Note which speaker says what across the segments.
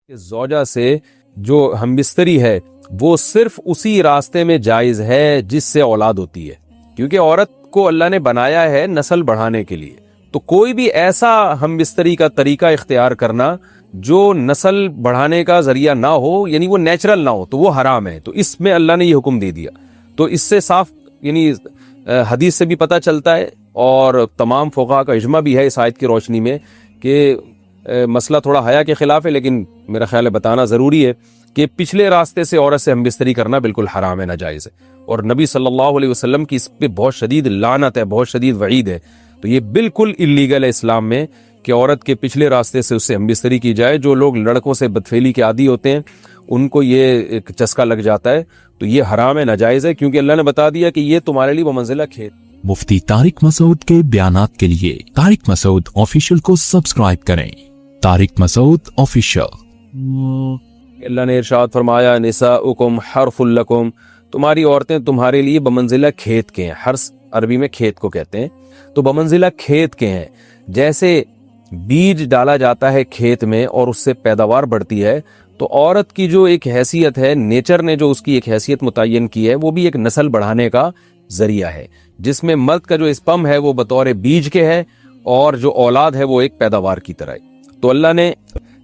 Speaker 1: زوجہ سے جو ہم بستری ہے وہ صرف اسی راستے میں جائز ہے جس سے اولاد ہوتی ہے، کیونکہ عورت کو اللہ نے بنایا ہے نسل بڑھانے کے لیے. تو کوئی بھی ایسا ہم بستری کا طریقہ اختیار کرنا جو نسل بڑھانے کا ذریعہ نہ ہو، یعنی وہ نیچرل نہ ہو، تو وہ حرام ہے. تو اس میں اللہ نے یہ حکم دے دیا. تو اس سے صاف یعنی حدیث سے بھی پتہ چلتا ہے اور تمام فقہا کا اجماع بھی ہے اس آیت کی روشنی میں کہ مسئلہ تھوڑا حیا کے خلاف ہے، لیکن میرا خیال ہے بتانا ضروری ہے کہ پچھلے راستے سے عورت سے ہم بستری کرنا بالکل حرام ہے، ناجائز ہے. اور نبی صلی اللہ علیہ وسلم کی اس پہ بہت شدید لعنت ہے، بہت شدید وعید ہے. تو یہ بالکل اللیگل ہے اسلام میں کہ عورت کے پچھلے راستے سے اس سے ہم بستری کی جائے. جو لوگ لڑکوں سے بدفعلی کے عادی ہوتے ہیں ان کو یہ ایک چسکا لگ جاتا ہے، تو یہ حرام ہے، ناجائز ہے، کیونکہ اللہ نے بتا دیا کہ یہ تمہارے لیے بمنزلہ کھیت.
Speaker 2: مفتی طارق مسعود کے بیانات کے لیے طارق مسعود آفیشیل کو سبسکرائب کریں. طارق مسعود آفیشیل.
Speaker 1: اللہ نے ارشاد فرمایا نساؤکم حرث لکم، تمہاری عورتیں تمہارے لیے بمنزلہ کھیت کے ہیں. حرث عربی میں کھیت کو کہتے ہیں. تو بمنزلہ کھیت کے ہیں. جیسے بیج ڈالا جاتا ہے کھیت میں اور اس سے پیداوار بڑھتی ہے، تو عورت کی جو ایک حیثیت ہے، نیچر نے جو اس کی ایک حیثیت متعین کی ہے، وہ بھی ایک نسل بڑھانے کا ذریعہ ہے، جس میں مرد کا جو اسپم ہے وہ بطور بیج کے ہے اور جو اولاد ہے وہ ایک پیداوار کی طرح ہے. تو اللہ نے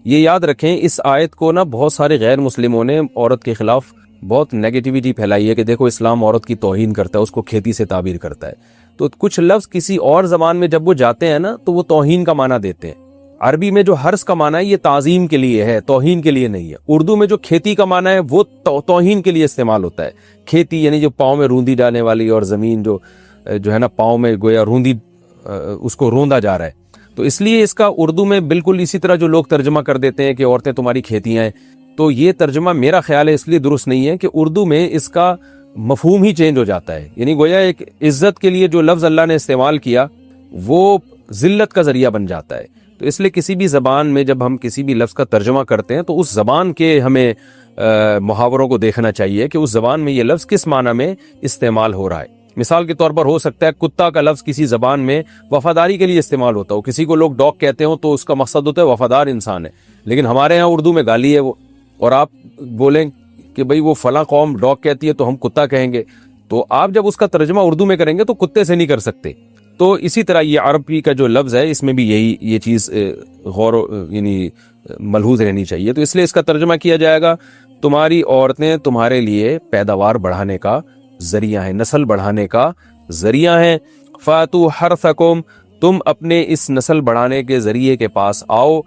Speaker 1: یہ یاد رکھیں، اس آیت کو نا بہت سارے غیر مسلموں نے عورت کے خلاف بہت نیگیٹیوٹی پھیلائی ہے کہ دیکھو اسلام عورت کی توہین کرتا ہے، اس کو کھیتی سے تعبیر کرتا ہے. تو کچھ لفظ کسی اور زبان میں جب وہ جاتے ہیں نا تو وہ توہین کا معنی دیتے ہیں. عربی میں جو حرث کا معنی ہے یہ تعظیم کے لیے ہے، توہین کے لیے نہیں ہے. اردو میں جو کھیتی کا معنی ہے وہ توہین کے لیے استعمال ہوتا ہے. کھیتی یعنی جو پاؤں میں روندی ڈالنے والی، اور زمین جو ہے نا پاؤں میں گویا روندی، اس کو روندا جا رہا ہے. تو اس لیے اس کا اردو میں بالکل اسی طرح جو لوگ ترجمہ کر دیتے ہیں کہ عورتیں تمہاری کھیتیاں ہیں، تو یہ ترجمہ میرا خیال ہے اس لیے درست نہیں ہے کہ اردو میں اس کا مفہوم ہی چینج ہو جاتا ہے. یعنی گویا ایک عزت کے لیے جو لفظ اللہ نے استعمال کیا وہ ذلت کا ذریعہ بن جاتا ہے. تو اس لیے کسی بھی زبان میں جب ہم کسی بھی لفظ کا ترجمہ کرتے ہیں تو اس زبان کے ہمیں محاوروں کو دیکھنا چاہیے کہ اس زبان میں یہ لفظ کس معنی میں استعمال ہو رہا ہے. مثال کے طور پر ہو سکتا ہے کتا کا لفظ کسی زبان میں وفاداری کے لیے استعمال ہوتا ہو، کسی کو لوگ ڈاگ کہتے ہوں تو اس کا مقصد ہوتا ہے وفادار انسان ہے، لیکن ہمارے ہاں اردو میں گالی ہے وہ، اور آپ بولیں کہ بھئی وہ فلاں قوم ڈاگ کہتی ہے تو ہم کتا کہیں گے، تو آپ جب اس کا ترجمہ اردو میں کریں گے تو کتے سے نہیں کر سکتے. تو اسی طرح یہ عربی کا جو لفظ ہے اس میں بھی یہ چیز غور یعنی ملحوظ رہنی چاہیے. تو اس لیے اس کا ترجمہ کیا جائے گا تمہاری عورتیں تمہارے لیے پیداوار بڑھانے کا ذریعہ ہیں، نسل بڑھانے کا ذریعہ ہیں. فاتو حرثکم، تم اپنے اس نسل بڑھانے کے ذریعے کے پاس آؤ،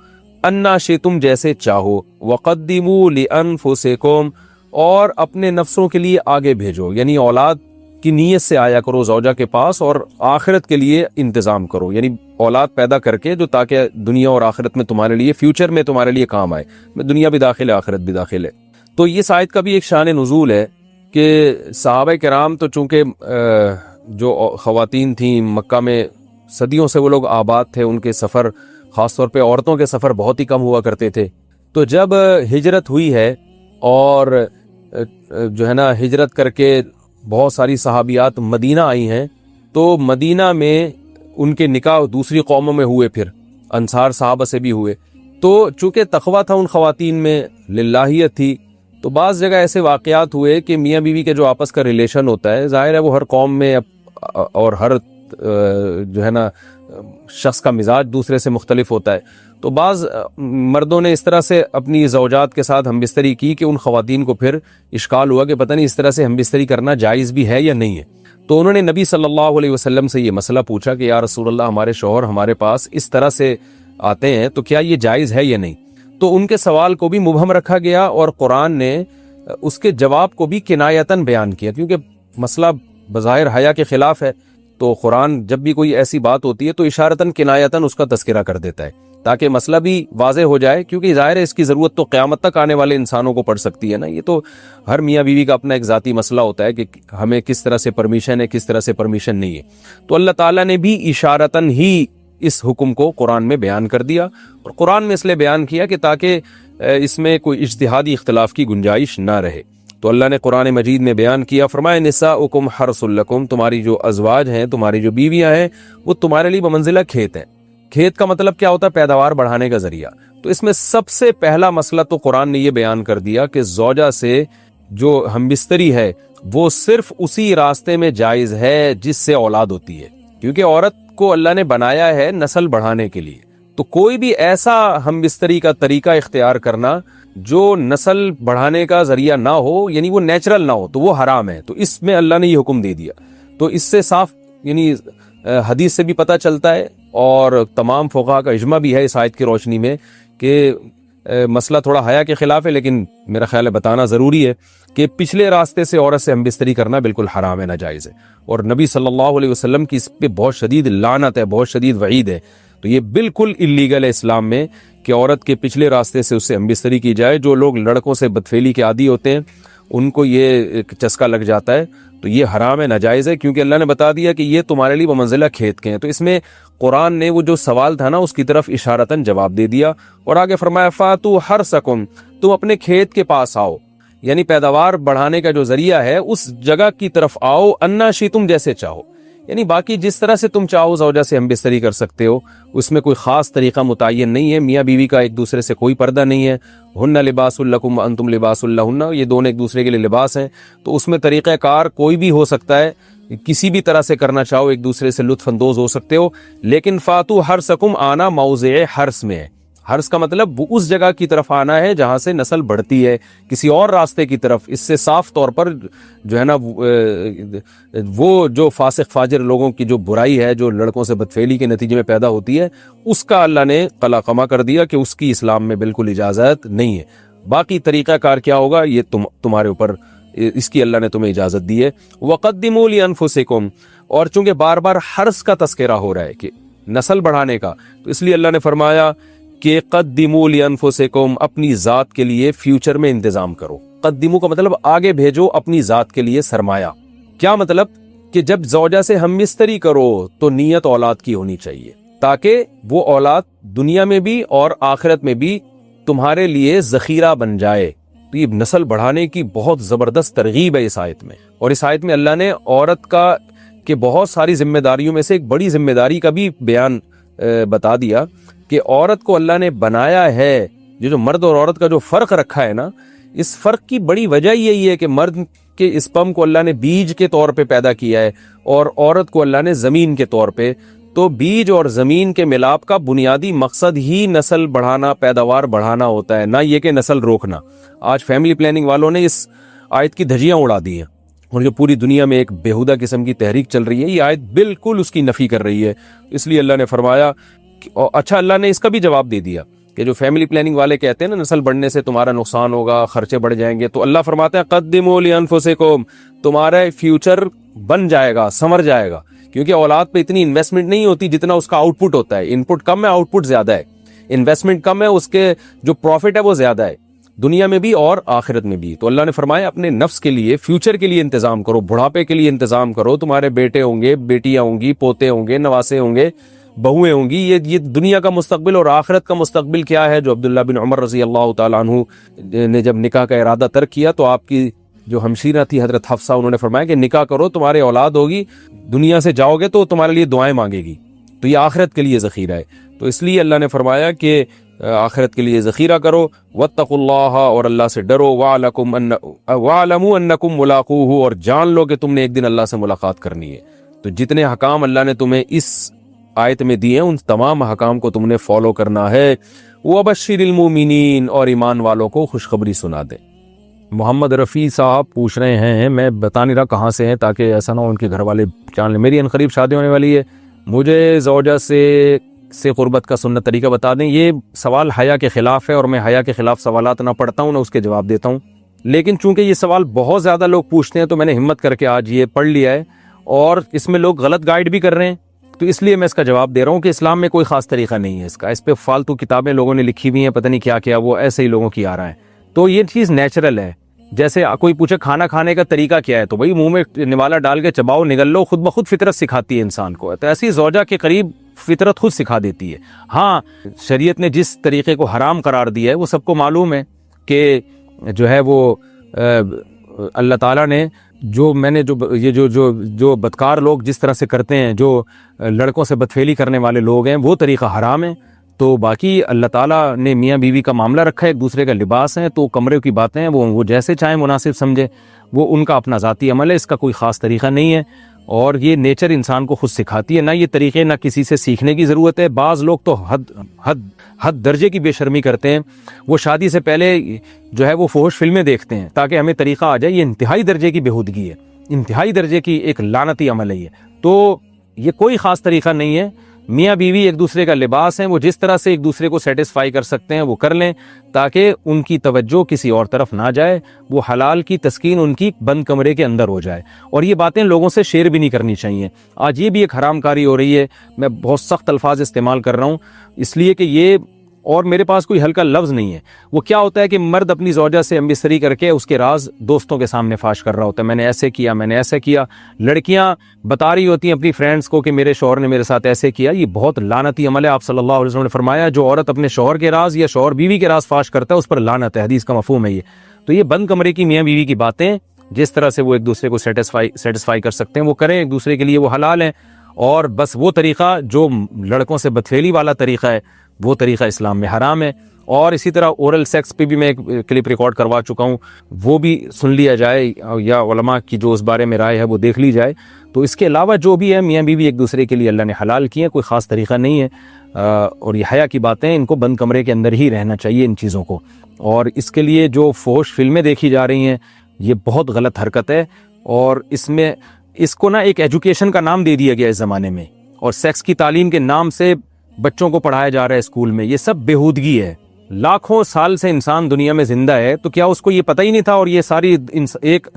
Speaker 1: انا شئتم، جیسے چاہو، وقدموا لانفسکم، اور اپنے نفسوں کے لیے آگے بھیجو، یعنی اولاد کی نیت سے آیا کرو زوجہ کے پاس اور آخرت کے لیے انتظام کرو، یعنی اولاد پیدا کر کے جو تاکہ دنیا اور آخرت میں تمہارے لیے، فیوچر میں تمہارے لیے کام آئے، دنیا بھی داخل ہے آخرت بھی داخل ہے. تو یہ آیت کا بھی ایک شان نزول ہے کہ صحابہ کرام تو چونکہ جو خواتین تھیں مکہ میں صدیوں سے وہ لوگ آباد تھے، ان کے سفر خاص طور پہ عورتوں کے سفر بہت ہی کم ہوا کرتے تھے. تو جب ہجرت ہوئی ہے اور جو ہے نا ہجرت کر کے بہت ساری صحابیات مدینہ آئی ہیں، تو مدینہ میں ان کے نکاح دوسری قوموں میں ہوئے، پھر انصار صحابہ سے بھی ہوئے. تو چونکہ تقویٰ تھا ان خواتین میں، للہیت تھی، تو بعض جگہ ایسے واقعات ہوئے کہ میاں بیوی کے جو آپس کا ریلیشن ہوتا ہے، ظاہر ہے وہ ہر قوم میں اور ہر جو ہے نا شخص کا مزاج دوسرے سے مختلف ہوتا ہے. تو بعض مردوں نے اس طرح سے اپنی زوجات کے ساتھ ہم بستری کی کہ ان خواتین کو پھر اشکال ہوا کہ پتہ نہیں اس طرح سے ہم بستری کرنا جائز بھی ہے یا نہیں ہے. تو انہوں نے نبی صلی اللہ علیہ وسلم سے یہ مسئلہ پوچھا کہ یا رسول اللہ، ہمارے شوہر ہمارے پاس اس طرح سے آتے ہیں تو کیا یہ جائز ہے یا نہیں. تو ان کے سوال کو بھی مبہم رکھا گیا اور قرآن نے اس کے جواب کو بھی کنایتاً بیان کیا، کیونکہ مسئلہ بظاہر حیا کے خلاف ہے. تو قرآن جب بھی کوئی ایسی بات ہوتی ہے تو اشارتاً کنایتاً اس کا تذکرہ کر دیتا ہے تاکہ مسئلہ بھی واضح ہو جائے، کیونکہ ظاہر ہے اس کی ضرورت تو قیامت تک آنے والے انسانوں کو پڑ سکتی ہے نا. یہ تو ہر میاں بیوی کا اپنا ایک ذاتی مسئلہ ہوتا ہے کہ ہمیں کس طرح سے پرمیشن ہے، کس طرح سے پرمیشن نہیں ہے. تو اللہ تعالیٰ نے بھی اشارتاً ہی اس حکم کو قرآن میں بیان کر دیا، اور قرآن میں اس لیے بیان کیا کہ تاکہ اس میں کوئی اجتہادی اختلاف کی گنجائش نہ رہے. تو اللہ نے قرآن مجید میں بیان کیا، فرمایا نساؤکم حرث لکم، تمہاری جو ازواج ہیں، تمہاری جو بیویاں ہیں، وہ تمہارے لیے بمنزلہ کھیت ہیں. کھیت کا مطلب کیا ہوتا ہے؟ پیداوار بڑھانے کا ذریعہ. تو اس میں سب سے پہلا مسئلہ تو قرآن نے یہ بیان کر دیا کہ زوجہ سے جو ہم بستری ہے وہ صرف اسی راستے میں جائز ہے جس سے اولاد ہوتی ہے، کیونکہ عورت کو اللہ نے بنایا ہے نسل بڑھانے کے لیے. تو کوئی بھی ایسا ہم بستری کا طریقہ اختیار کرنا جو نسل بڑھانے کا ذریعہ نہ ہو، یعنی وہ نیچرل نہ ہو، تو وہ حرام ہے. تو اس میں اللہ نے یہ حکم دے دیا. تو اس سے صاف یعنی حدیث سے بھی پتہ چلتا ہے اور تمام فقہا کا اجماع بھی ہے اس آیت کی روشنی میں کہ مسئلہ تھوڑا حیا کے خلاف ہے، لیکن میرا خیال ہے بتانا ضروری ہے کہ پچھلے راستے سے عورت سے ہم بستری کرنا بالکل حرام ہے، ناجائز ہے. اور نبی صلی اللہ علیہ وسلم کی اس پہ بہت شدید لعنت ہے، بہت شدید وعید ہے. تو یہ بالکل اللیگل ہے اسلام میں کہ عورت کے پچھلے راستے سے اس سے ہم بستری کی جائے. جو لوگ لڑکوں سے بدفعلی کے عادی ہوتے ہیں ان کو یہ چسکا لگ جاتا ہے، تو یہ حرام ہے، ناجائز ہے، کیونکہ اللہ نے بتا دیا کہ یہ تمہارے لیے بمنزلہ کھیت کے ہیں. تو اس میں قرآن نے وہ جو سوال تھا نا اس کی طرف اشارتاً جواب دے دیا اور آگے فرمایا فاتو حرثکم، تم اپنے کھیت کے پاس آؤ، یعنی پیداوار بڑھانے کا جو ذریعہ ہے اس جگہ کی طرف آؤ، انا شئتم، جیسے چاہو، یعنی باقی جس طرح سے تم چاہو زوجہ سے ہم بستری کر سکتے ہو، اس میں کوئی خاص طریقہ متعین نہیں ہے. میاں بیوی کا ایک دوسرے سے کوئی پردہ نہیں ہے. ہن لباس لکم وانتم لباس لہن، یہ دونوں ایک دوسرے کے لیے لباس ہیں. تو اس میں طریقہ کار کوئی بھی ہو سکتا ہے، کسی بھی طرح سے کرنا چاہو ایک دوسرے سے لطف اندوز ہو سکتے ہو. لیکن فاتو حرثکم، آنا موضع حرث میں ہے. حرث کا مطلب وہ اس جگہ کی طرف آنا ہے جہاں سے نسل بڑھتی ہے، کسی اور راستے کی طرف. اس سے صاف طور پر جو ہے نا وہ جو فاسق فاجر لوگوں کی جو برائی ہے جو لڑکوں سے بدفعلی کے نتیجے میں پیدا ہوتی ہے، اس کا اللہ نے قلعہ کر دیا کہ اس کی اسلام میں بالکل اجازت نہیں ہے. باقی طریقہ کار کیا ہوگا یہ تمہارے اوپر، اس کی اللہ نے تمہیں اجازت دی ہے. وَقَدِّمُوا لِأَنفُسِكُمْ، اور چونکہ بار بار حرث کا تذکرہ ہو رہا ہے کہ نسل بڑھانے کا، تو اس لیے اللہ نے فرمایا کہ قدموا لانفسکم، اپنی ذات کے لیے فیوچر میں انتظام کرو. قدموا کا مطلب آگے بھیجو اپنی ذات کے لیے سرمایہ. کیا مطلب؟ کہ جب زوجہ سے ہم بستری کرو تو نیت اولاد کی ہونی چاہیے، تاکہ وہ اولاد دنیا میں بھی اور آخرت میں بھی تمہارے لیے ذخیرہ بن جائے. تو یہ نسل بڑھانے کی بہت زبردست ترغیب ہے اس آیت میں. اور اس آیت میں اللہ نے عورت کا کہ بہت ساری ذمہ داریوں میں سے ایک بڑی ذمہ داری کا بھی بیان بتا دیا کہ عورت کو اللہ نے بنایا ہے. جو مرد اور عورت کا جو فرق رکھا ہے نا، اس فرق کی بڑی وجہ یہی ہے کہ مرد کے اسپم کو اللہ نے بیج کے طور پہ پیدا کیا ہے اور عورت کو اللہ نے زمین کے طور پہ. تو بیج اور زمین کے ملاپ کا بنیادی مقصد ہی نسل بڑھانا، پیداوار بڑھانا ہوتا ہے، نہ یہ کہ نسل روکنا. آج فیملی پلاننگ والوں نے اس آیت کی دھجیاں اڑا دی ہیں اور جو پوری دنیا میں ایک بیہودہ قسم کی تحریک چل رہی ہے، یہ آیت بالکل اس کی نفی کر رہی ہے. اس لیے اللہ نے فرمایا اچھا، اللہ نے اس کا بھی جواب دے دیا کہ جو فیملی پلاننگ والے کہتے ہیں نا نسل بڑھنے سے تمہارا نقصان ہوگا، خرچے بڑھ جائیں گے، تو اللہ فرماتا ہے قدموا لانفسکم، تمہارا فیوچر بن جائے گا، سنور جائے گا. کیونکہ اولاد پہ اتنی انویسٹمنٹ نہیں ہوتی جتنا اس کا آؤٹ پٹ ہوتا ہے. ان پٹ کم ہے، آؤٹ پٹ زیادہ ہے. انویسٹمنٹ کم ہے، اس کے جو پروفٹ ہے وہ زیادہ ہے، دنیا میں بھی اور آخرت میں بھی. تو اللہ نے فرمایا اپنے نفس کے لیے، فیوچر کے لیے انتظام کرو، بڑھاپے کے لیے انتظام کرو. تمہارے بیٹے ہوں گے، بیٹیاں ہوں گی، پوتے ہوں گے، نواسے ہوں گے، بہویں ہوں گی. یہ دنیا کا مستقبل اور آخرت کا مستقبل کیا ہے. جو عبداللہ بن عمر رضی اللہ تعالیٰ عنہ نے جب نکاح کا ارادہ ترک کیا تو آپ کی جو ہمشیرہ تھی حضرت حفصہ، انہوں نے فرمایا کہ نکاح کرو، تمہارے اولاد ہوگی، دنیا سے جاؤ گے تو تمہارے لیے دعائیں مانگے گی. تو یہ آخرت کے لیے ذخیرہ ہے. تو اس لیے اللہ نے فرمایا کہ آخرت کے لیے ذخیرہ کرو. واتقوا اللہ، اور اللہ سے ڈرو. واعلموا انکم ملاقوہ، اور جان لو کہ تم نے ایک دن اللہ سے ملاقات کرنی ہے. تو جتنے حکام اللہ نے تمہیں اس آیت میں دیے ہیں ان تمام حکام کو تم نے فالو کرنا ہے. وبشر المؤمنین، اور ایمان والوں کو خوشخبری سنا دے. محمد رفیع صاحب پوچھ رہے ہیں، میں بتا نہیں رہا کہاں سے ہیں تاکہ ایسا نہ ہو ان کے گھر والے جان لیں. میری عنقریب شادی ہونے والی ہے، مجھے زوجہ سے قربت کا سنت طریقہ بتا دیں. یہ سوال حیا کے خلاف ہے اور میں حیا کے خلاف سوالات نہ پڑھتا ہوں نہ اس کے جواب دیتا ہوں. لیکن چونکہ یہ سوال بہت زیادہ لوگ پوچھتے ہیں تو میں نے ہمت کر کے آج یہ پڑھ لیا ہے، اور اس میں لوگ غلط گائیڈ بھی کر رہے ہیں. تو اس لیے میں اس کا جواب دے رہا ہوں کہ اسلام میں کوئی خاص طریقہ نہیں ہے اس کا. اس پہ فالتو کتابیں لوگوں نے لکھی ہوئی ہیں، پتہ نہیں کیا کیا، وہ ایسے ہی لوگوں کی آ رہا ہے. تو یہ چیز نیچرل ہے. جیسے کوئی پوچھے کھانا کھانے کا طریقہ کیا ہے، تو بھائی منہ میں نوالا ڈال کے چباؤ، نگل لو، خود بخود فطرت سکھاتی ہے انسان کو. تو ایسی زوجہ کے قریب فطرت خود سکھا دیتی ہے. ہاں، شریعت نے جس طریقے کو حرام قرار دیا ہے وہ سب کو معلوم ہے کہ جو ہے وہ اللہ تعالیٰ نے جو بدکار لوگ جس طرح سے کرتے ہیں، جو لڑکوں سے بدفعلی کرنے والے لوگ ہیں، وہ طریقہ حرام ہے. تو باقی اللہ تعالیٰ نے میاں بیوی کا معاملہ رکھا ہے، ایک دوسرے کا لباس ہے، تو کمرے کی باتیں ہیں وہ جیسے چاہیں مناسب سمجھے، وہ ان کا اپنا ذاتی عمل ہے، اس کا کوئی خاص طریقہ نہیں ہے، اور یہ نیچر انسان کو خود سکھاتی ہے، نہ یہ طریقے نہ کسی سے سیکھنے کی ضرورت ہے۔ بعض لوگ تو حد درجے کی بے شرمی کرتے ہیں، وہ شادی سے پہلے جو ہے وہ فحش فلمیں دیکھتے ہیں تاکہ ہمیں طریقہ آ جائے، یہ انتہائی درجے کی بےہودگی ہے، انتہائی درجے کی ایک لعنتی عمل ہے یہ، تو یہ کوئی خاص طریقہ نہیں ہے۔ میاں بیوی ایک دوسرے کا لباس ہیں، وہ جس طرح سے ایک دوسرے کو سیٹسفائی کر سکتے ہیں وہ کر لیں، تاکہ ان کی توجہ کسی اور طرف نہ جائے، وہ حلال کی تسکین ان کی بند کمرے کے اندر ہو جائے، اور یہ باتیں لوگوں سے شیئر بھی نہیں کرنی چاہیے۔ آج یہ بھی ایک حرام کاری ہو رہی ہے، میں بہت سخت الفاظ استعمال کر رہا ہوں اس لیے کہ یہ، اور میرے پاس کوئی ہلکا لفظ نہیں ہے، وہ کیا ہوتا ہے کہ مرد اپنی زوجہ سے ہم بستری کر کے اس کے راز دوستوں کے سامنے فاش کر رہا ہوتا ہے، میں نے ایسے کیا، میں نے ایسے کیا، لڑکیاں بتا رہی ہوتی ہیں اپنی فرینڈز کو کہ میرے شوہر نے میرے ساتھ ایسے کیا۔ یہ بہت لعنتی عمل ہے۔ آپ صلی اللہ علیہ وسلم نے فرمایا جو عورت اپنے شوہر کے راز یا شوہر بیوی کے راز فاش کرتا ہے اس پر لعنت ہے، حدیث کا مفہوم ہے یہ۔ تو یہ بند کمرے کی میاں بیوی کی باتیں، جس طرح سے وہ ایک دوسرے کو سیٹسفائی کر سکتے ہیں وہ کریں، ایک دوسرے کے لیے وہ حلال ہیں، اور بس وہ طریقہ جو لڑکوں سے بدفعلی والا طریقہ ہے وہ طریقہ اسلام میں حرام ہے۔ اور اسی طرح اورل سیکس پہ بھی میں ایک کلپ ریکارڈ کروا چکا ہوں، وہ بھی سن لیا جائے، یا علماء کی جو اس بارے میں رائے ہے وہ دیکھ لی جائے۔ تو اس کے علاوہ جو بھی ہے میاں بیوی ایک دوسرے کے لیے اللہ نے حلال کیے ہیں، کوئی خاص طریقہ نہیں ہے، اور یہ حیا کی باتیں، ان کو بند کمرے کے اندر ہی رہنا چاہیے ان چیزوں کو۔ اور اس کے لیے جو فحش فلمیں دیکھی جا رہی ہیں یہ بہت غلط حرکت ہے، اور اس کو نا ایک ایجوکیشن کا نام دے دیا گیا اس زمانے میں، اور سیکس کی تعلیم کے نام سے بچوں کو پڑھایا جا رہا ہے اسکول میں، یہ سب بےہودگی ہے۔ لاکھوں سال سے انسان دنیا میں زندہ ہے، تو کیا اس کو یہ پتہ ہی نہیں تھا، اور یہ ساری ایک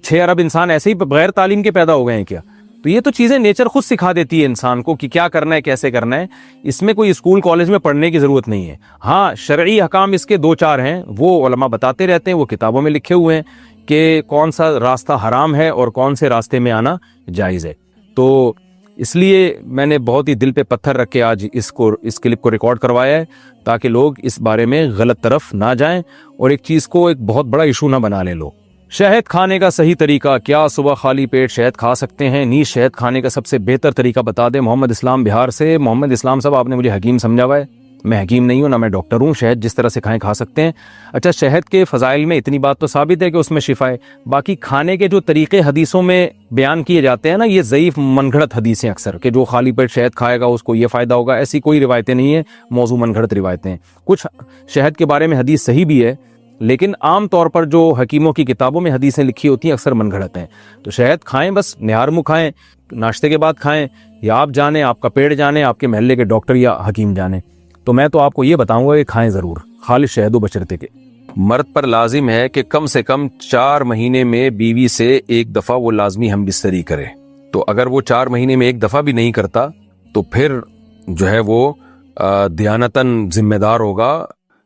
Speaker 1: 6 ارب انسان ایسے ہی بغیر تعلیم کے پیدا ہو گئے ہیں کیا؟ تو یہ تو چیزیں نیچر خود سکھا دیتی ہے انسان کو کہ کیا کرنا ہے، کیسے کرنا ہے، اس میں کوئی اسکول کالج میں پڑھنے کی ضرورت نہیں ہے۔ ہاں شرعی احکام اس کے 2-4 ہیں، وہ علماء بتاتے رہتے ہیں، وہ کتابوں میں لکھے ہوئے ہیں کہ کون سا راستہ حرام ہے اور کون سے راستے میں آنا جائز ہے۔ تو اس لیے میں نے بہت ہی دل پہ پتھر رکھ کے آج اس کلپ کو ریکارڈ کروایا ہے، تاکہ لوگ اس بارے میں غلط طرف نہ جائیں اور ایک چیز کو ایک بہت بڑا ایشو نہ بنا لیں لوگ۔ شہد کھانے کا صحیح طریقہ کیا؟ صبح خالی پیٹ شہد کھا سکتے ہیں؟ نیز شہد کھانے کا سب سے بہتر طریقہ بتا دیں۔ محمد اسلام بہار سے۔ محمد اسلام صاحب، آپ نے مجھے حکیم سمجھا ہوا ہے، میں حکیم نہیں ہوں، نہ میں ڈاکٹر ہوں۔ شہد جس طرح سے کھائیں کھا سکتے ہیں۔ اچھا، شہد کے فضائل میں اتنی بات تو ثابت ہے کہ اس میں شفا ہے، باقی کھانے کے جو طریقے حدیثوں میں بیان کیے جاتے ہیں نا، یہ ضعیف من گھڑت حدیثیں اکثر، کہ جو خالی پیٹ شہد کھائے گا اس کو یہ فائدہ ہوگا، ایسی کوئی روایتیں نہیں ہیں، موضوع من گھڑت روایتیں ہیں۔ کچھ شہد کے بارے میں حدیث صحیح بھی ہے، لیکن عام طور پر جو حکیموں کی کتابوں میں حدیثیں لکھی ہوتی ہیں اکثر من گھڑت ہیں۔ تو شہد کھائیں، بس نہار منہ کھائیں، ناشتے کے بعد کھائیں، یا آپ جانیں، آپ کا پیٹ جانے، آپ کے محلے کے ڈاکٹر یا حکیم جانے۔ تو میں تو آپ کو یہ بتاؤں گا کہ کھائیں ضرور، خالص شہد و بشرطے کے۔ مرد پر لازم ہے کہ کم سے کم 4 مہینے میں بیوی سے ایک دفعہ وہ لازمی ہم بستری کرے، تو اگر وہ 4 مہینے میں ایک دفعہ بھی نہیں کرتا تو پھر جو ہے وہ دیانتاً ذمہ دار ہوگا،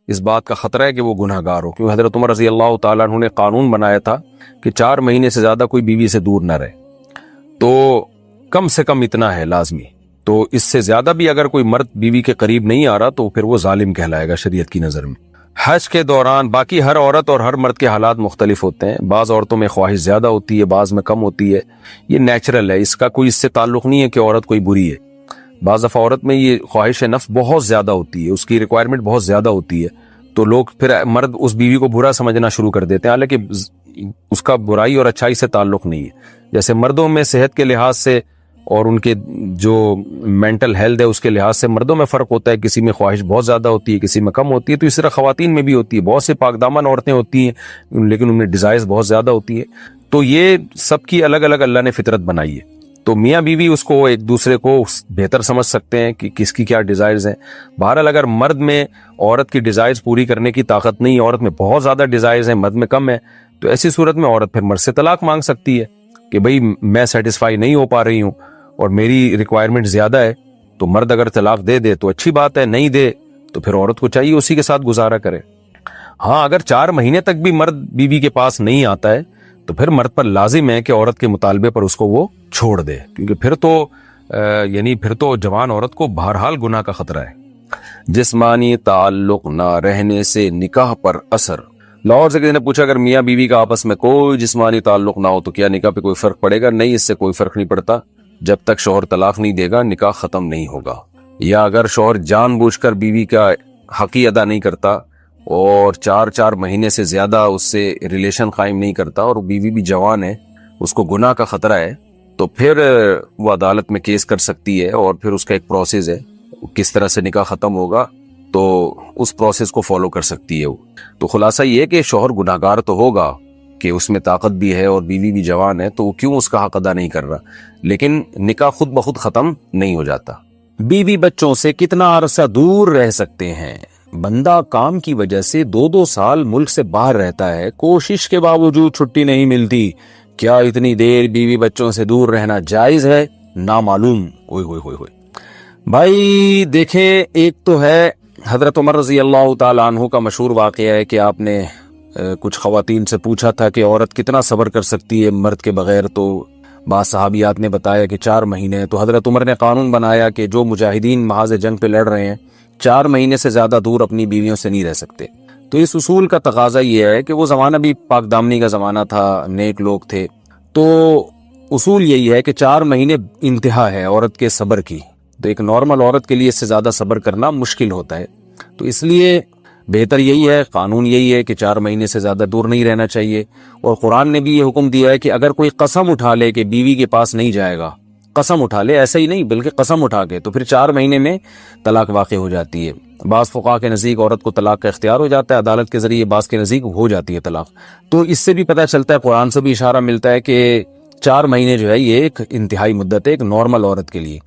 Speaker 1: اس بات کا خطرہ ہے کہ وہ گناہ گار ہو، کیونکہ حضرت عمر رضی اللہ تعالیٰ عنہ نے قانون بنایا تھا کہ 4 مہینے سے زیادہ کوئی بیوی سے دور نہ رہے، تو کم سے کم اتنا ہے لازمی۔ تو اس سے زیادہ بھی اگر کوئی مرد بیوی کے قریب نہیں آ رہا تو پھر وہ ظالم کہلائے گا شریعت کی نظر میں۔ حج کے دوران، باقی ہر عورت اور ہر مرد کے حالات مختلف ہوتے ہیں، بعض عورتوں میں خواہش زیادہ ہوتی ہے، بعض میں کم ہوتی ہے، یہ نیچرل ہے، اس کا کوئی اس سے تعلق نہیں ہے کہ عورت کوئی بری ہے۔ بعض دفعہ عورت میں یہ خواہش نفس بہت زیادہ ہوتی ہے، اس کی ریکوائرمنٹ بہت زیادہ ہوتی ہے، تو لوگ پھر مرد اس بیوی کو برا سمجھنا شروع کر دیتے ہیں، حالانکہ اس کا برائی اور اچھائی سے تعلق نہیں ہے۔ جیسے مردوں میں صحت کے لحاظ سے اور ان کے جو مینٹل ہیلتھ ہے اس کے لحاظ سے مردوں میں فرق ہوتا ہے، کسی میں خواہش بہت زیادہ ہوتی ہے، کسی میں کم ہوتی ہے، تو اس طرح خواتین میں بھی ہوتی ہے، بہت سے پاک دامن عورتیں ہوتی ہیں لیکن ان میں ڈیزائرز بہت زیادہ ہوتی ہے، تو یہ سب کی الگ الگ اللہ نے فطرت بنائی ہے، تو میاں بیوی اس کو ایک دوسرے کو بہتر سمجھ سکتے ہیں کہ کس کی کیا ڈیزائرز ہیں۔ بہرحال اگر مرد میں عورت کی ڈیزائرز پوری کرنے کی طاقت نہیں، عورت میں بہت زیادہ ڈیزائرز ہیں، مرد میں کم ہے، تو ایسی صورت میں عورت پھر مرد سے طلاق مانگ سکتی ہے کہ بھئی میں سیٹسفائی نہیں ہو پا رہی ہوں اور میری ریکوائرمنٹ زیادہ ہے، تو مرد اگر طلاق دے دے تو اچھی بات ہے، نہیں دے تو پھر عورت کو چاہیے اسی کے ساتھ گزارا کرے۔ ہاں اگر 4 مہینے تک بھی مرد بیوی کے پاس نہیں آتا ہے تو پھر مرد پر لازم ہے کہ عورت کے مطالبے پر اس کو وہ چھوڑ دے، کیونکہ پھر تو جوان عورت کو بہرحال گناہ کا خطرہ ہے۔ جسمانی تعلق نہ رہنے سے نکاح پر اثر۔ لاہور سے کسی نے پوچھا اگر میاں بیوی کا آپس میں کوئی جسمانی تعلق نہ ہو تو کیا نکاح پہ کوئی فرق پڑے گا؟ نہیں، اس سے کوئی فرق نہیں پڑتا، جب تک شوہر طلاق نہیں دے گا نکاح ختم نہیں ہوگا۔ یا اگر شوہر جان بوجھ کر بیوی کا حق ہی ادا نہیں کرتا اور 4 مہینے سے زیادہ اس سے ریلیشن قائم نہیں کرتا اور بیوی بھی جوان ہے، اس کو گناہ کا خطرہ ہے، تو پھر وہ عدالت میں کیس کر سکتی ہے، اور پھر اس کا ایک پروسیس ہے کس طرح سے نکاح ختم ہوگا، تو اس پروسیس کو فالو کر سکتی ہے وہ۔ تو خلاصہ یہ ہے کہ شوہر گناہگار تو ہوگا کہ اس میں طاقت بھی ہے اور بیوی بھی جوان ہے، تو وہ کیوں اس کا حق ادا نہیں کر رہا، لیکن نکاح خود بخود ختم نہیں ہو جاتا۔ بیوی بچوں سے کتنا عرصہ دور رہ سکتے ہیں؟ بندہ کام کی وجہ سے 2 سال ملک سے باہر رہتا ہے، کوشش کے باوجود چھٹی نہیں ملتی، کیا اتنی دیر بیوی بچوں سے دور رہنا جائز ہے؟ نامعلوم۔ اوئے ہوئے ہوئے ہوئے بھائی دیکھیں، ایک تو ہے حضرت عمر رضی اللہ تعالیٰ عنہ کا مشہور واقعہ ہے کہ آپ نے کچھ خواتین سے پوچھا تھا کہ عورت کتنا صبر کر سکتی ہے مرد کے بغیر، تو بعض صحابیات نے بتایا کہ 4 مہینے۔ تو حضرت عمر نے قانون بنایا کہ جو مجاہدین محاذ جنگ پہ لڑ رہے ہیں 4 مہینے سے زیادہ دور اپنی بیویوں سے نہیں رہ سکتے۔ تو اس اصول کا تقاضا یہ ہے کہ وہ زمانہ بھی پاک دامنی کا زمانہ تھا، نیک لوگ تھے، تو اصول یہی ہے کہ 4 مہینے انتہا ہے عورت کے صبر کی۔ تو ایک نارمل عورت کے لیے اس سے زیادہ صبر کرنا مشکل ہوتا ہے، تو اس لیے بہتر یہی ہے، قانون یہی ہے کہ 4 مہینے سے زیادہ دور نہیں رہنا چاہیے۔ اور قرآن نے بھی یہ حکم دیا ہے کہ اگر کوئی قسم اٹھا لے کہ بیوی کے پاس نہیں جائے گا، قسم اٹھا لے، ایسا ہی نہیں بلکہ قسم اٹھا کے، تو پھر 4 مہینے میں طلاق واقع ہو جاتی ہے۔ بعض فقہاء کے نزدیک عورت کو طلاق کا اختیار ہو جاتا ہے عدالت کے ذریعے، بعض کے نزدیک ہو جاتی ہے طلاق۔ تو اس سے بھی پتہ چلتا ہے، قرآن سے بھی اشارہ ملتا ہے کہ 4 مہینے جو ہے یہ ایک انتہائی مدت ہے ایک نارمل عورت کے لیے۔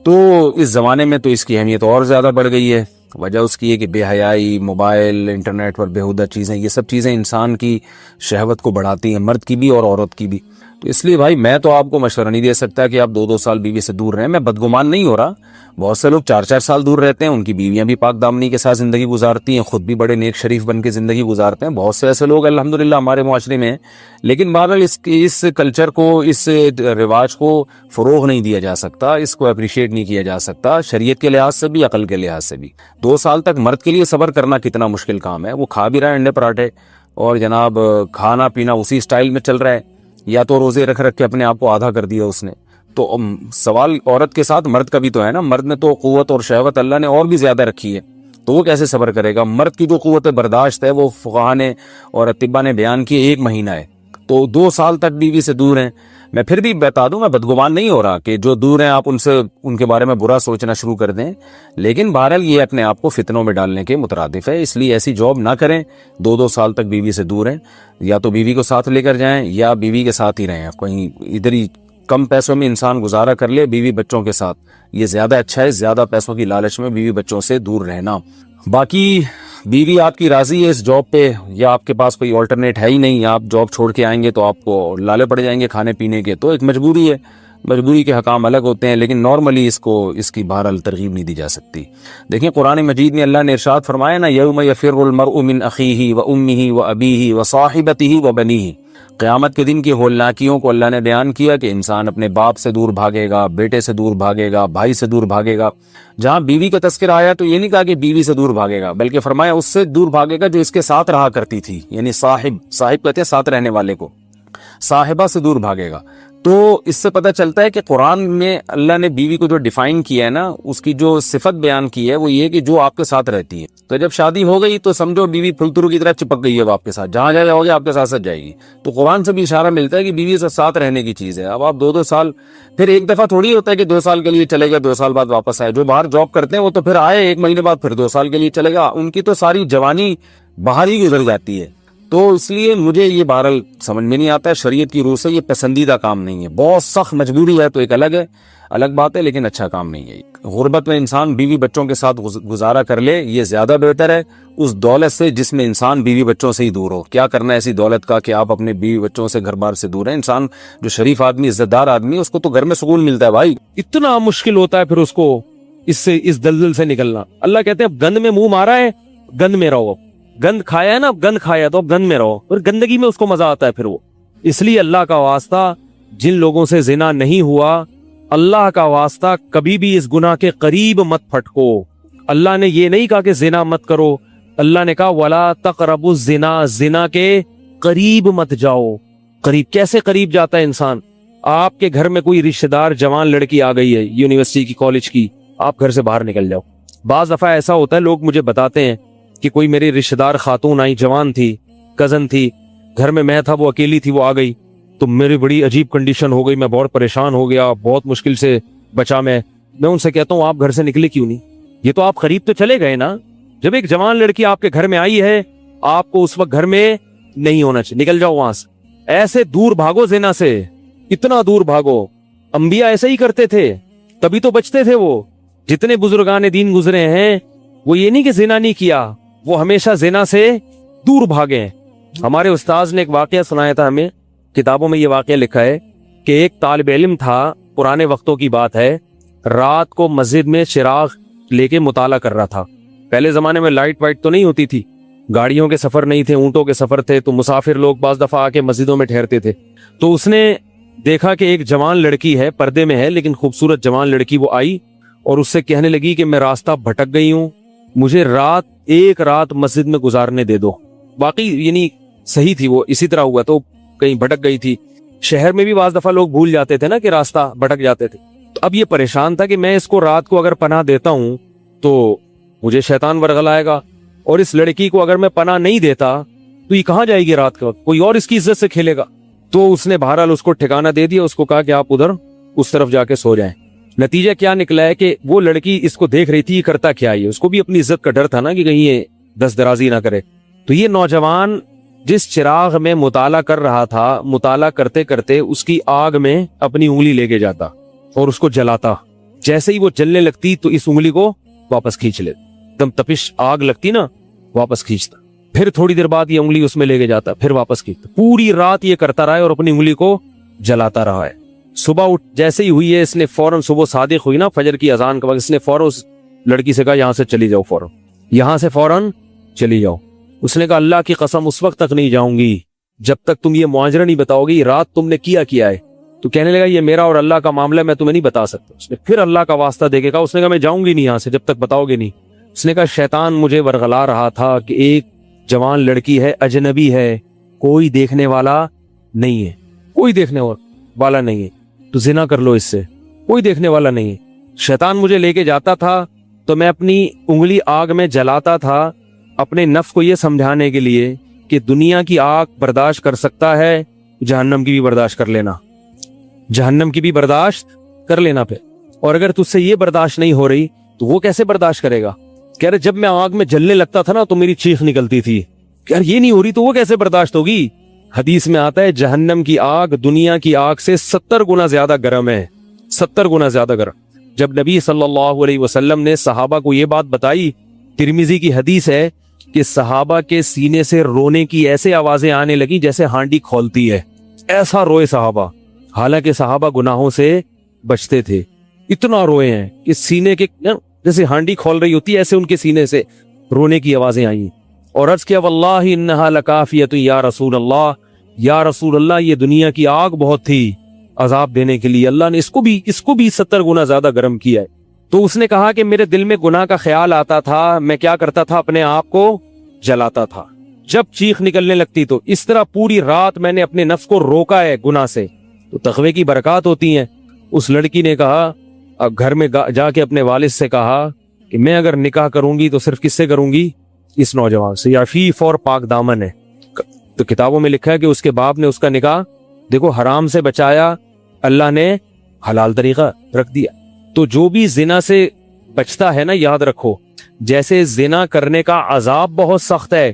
Speaker 1: تو اس زمانے میں تو اس کی اہمیت اور زیادہ بڑھ گئی ہے۔ وجہ اس کی ہے کہ بے حیائی، موبائل، انٹرنیٹ پر بیہودہ چیزیں، یہ سب چیزیں انسان کی شہوت کو بڑھاتی ہیں، مرد کی بھی اور عورت کی بھی۔ تو اس لیے بھائی میں تو آپ کو مشورہ نہیں دے سکتا کہ آپ 2 سال بیوی سے دور رہیں۔ میں بدگمان نہیں ہو رہا، بہت سے لوگ 4 سال دور رہتے ہیں، ان کی بیویاں بھی پاک دامنی کے ساتھ زندگی گزارتی ہیں، خود بھی بڑے نیک شریف بن کے زندگی گزارتے ہیں، بہت سے ایسے لوگ الحمدللہ ہمارے معاشرے میں ہیں۔ لیکن بہرحال اس کلچر کو، اس رواج کو فروغ نہیں دیا جا سکتا، اس کو اپریشیٹ نہیں کیا جا سکتا، شریعت کے لحاظ سے بھی، عقل کے لحاظ سے بھی۔ 2 سال تک مرد کے لیے صبر کرنا کتنا مشکل کام ہے، وہ کھا بھی رہا ہے انڈے پراٹھے اور جناب کھانا پینا اسی سٹائل میں چل رہا ہے، یا تو روزے رکھ کے اپنے آپ کو آدھا کر دیا اس نے۔ تو سوال عورت کے ساتھ مرد کا بھی تو ہے نا، مرد نے تو قوت اور شہوت اللہ نے اور بھی زیادہ رکھی ہے، تو وہ کیسے صبر کرے گا؟ مرد کی جو قوت برداشت ہے وہ فقہاء نے اور اطباء نے بیان کی 1 مہینہ ہے، تو 2 سال تک بیوی سے دور ہیں۔ میں پھر بھی بتا دوں، میں بدگمان نہیں ہو رہا کہ جو دور ہیں آپ ان کے بارے میں برا سوچنا شروع کر دیں، لیکن بہرحال یہ اپنے آپ کو فتنوں میں ڈالنے کے مترادف ہے، اس لیے ایسی جاب نہ کریں 2 سال تک بیوی سے دور ہیں، یا تو بیوی کو ساتھ لے کر جائیں یا بیوی کے ساتھ ہی رہیں، کہیں ادھر ہی کم پیسوں میں انسان گزارا کر لے بیوی بچوں کے ساتھ، یہ زیادہ اچھا ہے، زیادہ پیسوں کی لالچ میں بیوی بچوں سے دور رہنا۔ باقی بیوی آپ کی راضی ہے اس جاب پہ، یا آپ کے پاس کوئی آلٹرنیٹ ہے ہی نہیں، آپ جاب چھوڑ کے آئیں گے تو آپ کو لالے پڑ جائیں گے کھانے پینے کے، تو ایک مجبوری ہے، مجبوری کے حکام الگ ہوتے ہیں، لیکن نارملی اس کی بہرحال ترغیب نہیں دی جا سکتی۔ دیکھیں قرآن مجید میں اللہ نے ارشاد فرمایا نا، یوم یفر المرء من اخیہ وامہ وابیہ وصاحبتہ وبنیہ، قیامت کے دن کی ہولناکیوں کو اللہ نے بیان کیا کہ انسان اپنے باپ سے دور بھاگے گا، بیٹے سے دور بھاگے گا، بھائی سے دور بھاگے گا۔ جہاں بیوی کا تذکرہ آیا تو یہ نہیں کہا کہ بیوی سے دور بھاگے گا، بلکہ فرمایا اس سے دور بھاگے گا جو اس کے ساتھ رہا کرتی تھی، یعنی صاحب کہتے ہیں ساتھ رہنے والے کو، صاحبہ سے دور بھاگے گا۔ تو اس سے پتہ چلتا ہے کہ قرآن میں اللہ نے بیوی کو جو ڈیفائن کیا ہے نا، اس کی جو صفت بیان کی ہے وہ یہ کہ جو آپ کے ساتھ رہتی ہے۔ تو جب شادی ہو گئی تو سمجھو بیوی پھلترو کی طرح چپک گئی ہے آپ کے ساتھ، جہاں جاؤ گے آپ کے ساتھ جائے گی۔ تو قرآن سے بھی اشارہ ملتا ہے کہ بیوی سے ساتھ رہنے کی چیز ہے۔ اب آپ 2 سال، پھر ایک دفعہ تھوڑی ہوتا ہے کہ 2 سال کے لیے چلے گا 2 سال بعد واپس آئے، جو باہر جاب کرتے ہیں وہ تو پھر آئے 1 مہینے بعد پھر 2 سال کے لیے چلے گا، ان کی تو ساری جوانی باہر ہی گزر جاتی ہے۔ تو اس لیے مجھے یہ بہرحال سمجھ میں نہیں آتا ہے، شریعت کی روح سے یہ پسندیدہ کام نہیں ہے، بہت سخت مجبوری ہے تو ایک الگ بات ہے، لیکن اچھا کام نہیں ہے۔ غربت میں انسان بیوی بچوں کے ساتھ گزارا کر لے، یہ زیادہ بہتر ہے اس دولت سے جس میں انسان بیوی بچوں سے ہی دور ہو۔ کیا کرنا ہے ایسی دولت کا کہ آپ اپنے بیوی بچوں سے گھر بار سے دور ہیں؟ انسان جو شریف آدمی، عزت دار آدمی، اس کو تو گھر میں سکون ملتا ہے بھائی، اتنا مشکل ہوتا ہے پھر اس کو اس دلدل سے نکلنا۔ اللہ کہتے ہیں اب گند میں منہ مارا ہے، گند میں رہو، گند کھایا ہے نا، گند کھایا تو اب گند میں رہو، اور گندگی میں اس کو مزہ آتا ہے پھر وہ۔ اس لیے اللہ کا واسطہ جن لوگوں سے زنا نہیں ہوا، اللہ کا واسطہ کبھی بھی اس گناہ کے قریب مت پھٹکو۔ اللہ نے یہ نہیں کہا کہ زنا مت کرو، اللہ نے کہا ولا تقربوا الزنا، زنا کے قریب مت جاؤ۔ قریب کیسے قریب جاتا ہے انسان؟ آپ کے گھر میں کوئی رشتہ دار جوان لڑکی آ گئی ہے یونیورسٹی کی، کالج کی، آپ گھر سے باہر نکل جاؤ. بعض دفعہ ایسا ہوتا ہے لوگ مجھے بتاتے ہیں کہ کوئی میری رشتہ دار خاتون آئی, جوان تھی, کزن تھی, گھر میں تھا, وہ اکیلی تھی, وہ آ گئی تو میری بڑی عجیب کنڈیشن ہو گئی, میں بہت پریشان ہو گیا, بہت مشکل سے بچا. میں ان سے کہتا ہوں آپ گھر سے نکلے کیوں نہیں؟ یہ تو آپ قریب تو چلے گئے نا. جب ایک جوان لڑکی آپ کے گھر میں آئی ہے, آپ کو اس وقت گھر میں نہیں ہونا چاہیے, نکل جاؤ وہاں سے. ایسے دور بھاگو زنا سے, اتنا دور بھاگو. انبیاء ایسا ہی کرتے تھے, تبھی تو بچتے تھے. وہ جتنے بزرگان دین گزرے ہیں وہ یہ نہیں کہ زنا نہیں کیا, وہ ہمیشہ زنا سے دور بھاگے. ہمارے استاذ نے ایک واقعہ سنایا تھا ہمیں, کتابوں میں یہ واقعہ لکھا ہے کہ ایک طالب علم تھا, پرانے وقتوں کی بات ہے, رات کو مسجد میں چراغ لے کے مطالعہ کر رہا تھا. پہلے زمانے میں لائٹ وائٹ تو نہیں ہوتی تھی, گاڑیوں کے سفر نہیں تھے, اونٹوں کے سفر تھے, تو مسافر لوگ بعض دفعہ آ کے مسجدوں میں ٹھہرتے تھے. تو اس نے دیکھا کہ ایک جوان لڑکی ہے, پردے میں ہے لیکن خوبصورت جوان لڑکی, وہ آئی اور اس سے کہنے لگی کہ میں راستہ بھٹک گئی ہوں, مجھے ایک رات مسجد میں گزارنے دے دو. واقعی یعنی صحیح تھی, وہ اسی طرح ہوا, تو کہیں بھٹک گئی تھی. شہر میں بھی بعض دفعہ لوگ بھول جاتے تھے نا کہ راستہ بھٹک جاتے تھے. تو اب یہ پریشان تھا کہ میں اس کو رات کو اگر پناہ دیتا ہوں تو مجھے شیطان ورغلائے گا, اور اس لڑکی کو اگر میں پناہ نہیں دیتا تو یہ کہاں جائے گی رات کے وقت, کوئی اور اس کی عزت سے کھیلے گا. تو اس نے بہرحال اس کو ٹھکانہ دے دیا, اس کو کہا کہ آپ ادھر اس طرف جا کے سو جائیں. نتیجہ کیا نکلا ہے کہ وہ لڑکی اس کو دیکھ رہی تھی یہ کرتا کیا ہے, اس کو بھی اپنی عزت کا ڈر تھا نا کہ کہیں یہ دست درازی نہ کرے. تو یہ نوجوان جس چراغ میں مطالعہ کر رہا تھا, مطالعہ کرتے کرتے اس کی آگ میں اپنی انگلی لے کے جاتا اور اس کو جلاتا. جیسے ہی وہ جلنے لگتی تو اس انگلی کو واپس کھینچ لیتا, دم تپش آگ لگتی نا, واپس کھینچتا. پھر تھوڑی دیر بعد یہ انگلی اس میں لے کے جاتا, پھر واپس کھینچتا. پوری رات یہ کرتا رہا ہے اور اپنی انگلی کو جلاتا رہا ہے. صبح جیسے ہی ہوئی ہے, اس نے فوراً, صبح صادق ہوئی نا فجر کی اذان کے وقت, اس نے فوراً اس لڑکی سے کہا یہاں سے چلی جاؤ, فوراً یہاں سے فوراً چلی جاؤ. اس نے کہا اللہ کی قسم اس وقت تک نہیں جاؤں گی جب تک تم یہ معاجرہ نہیں بتاؤ گی, رات تم نے کیا ہے. تو کہنے لگا یہ میرا اور اللہ کا معاملہ ہے, میں تمہیں نہیں بتا سکتا. اس نے پھر اللہ کا واسطہ دے کے کہا, اس نے کہا میں جاؤں گی نہیں یہاں سے جب تک بتاؤ گے نہیں. اس نے کہا شیطان مجھے ورغلا رہا تھا کہ ایک جوان لڑکی ہے, اجنبی ہے, کوئی دیکھنے والا نہیں ہے, کوئی دیکھنے والا نہیں ہے, تو زنا کر لو اس سے, کوئی دیکھنے والا نہیں ہے. شیطان مجھے لے کے جاتا تھا تو میں اپنی انگلی آگ میں جلاتا تھا, اپنے نفس کو یہ سمجھانے کے لیے کہ دنیا کی آگ برداشت کر سکتا ہے, جہنم کی بھی برداشت کر لینا, جہنم کی بھی برداشت کر لینا. پھر اور اگر تجھ سے یہ برداشت نہیں ہو رہی تو وہ کیسے برداشت کرے گا؟ کہہ رہے جب میں آگ میں جلنے لگتا تھا نا تو میری چیخ نکلتی تھی. یار یہ نہیں ہو رہی تو وہ کیسے برداشت ہوگی؟ حدیث میں آتا ہے جہنم کی آگ دنیا کی آگ سے 70 گنا زیادہ گرم ہے, 70 گنا زیادہ گرم. جب نبی صلی اللہ علیہ وسلم نے صحابہ کو یہ بات بتائی, ترمذی کی حدیث ہے کہ صحابہ کے سینے سے رونے کی ایسے آوازیں آنے لگی جیسے ہانڈی کھولتی ہے, ایسا روئے صحابہ. حالانکہ صحابہ گناہوں سے بچتے تھے, اتنا روئے ہیں کہ سینے کے جیسے ہانڈی کھول رہی ہوتی ہے ایسے ان کے سینے سے رونے کی آوازیں آئیں. اور عرض کیا واللہ انہا لکافیۃ یا رسول اللہ, یا رسول اللہ یہ دنیا کی آگ بہت تھی عذاب دینے کے لیے, اللہ نے اس کو بھی 70 گنا زیادہ گرم کیا ہے. تو اس نے کہا کہ میرے دل میں گناہ کا خیال آتا تھا, میں کیا کرتا تھا, اپنے آپ کو جلاتا تھا جب چیخ نکلنے لگتی. تو اس طرح پوری رات میں نے اپنے نفس کو روکا ہے گناہ سے. تو تقوی کی برکات ہوتی ہیں. اس لڑکی نے کہا, اب گھر میں جا کے اپنے والد سے کہا کہ میں اگر نکاح کروں گی تو صرف کس سے کروں گی, اس نوجوان سے, عفیف اور پاک دامن ہے. تو کتابوں میں لکھا ہے کہ اس کے باپ نے اس کا نکاح دیکھو حرام سے بچایا, اللہ نے حلال طریقہ رکھ دیا. تو جو بھی زنا سے بچتا ہے نا, یاد رکھو جیسے زنا کرنے کا عذاب بہت سخت ہے,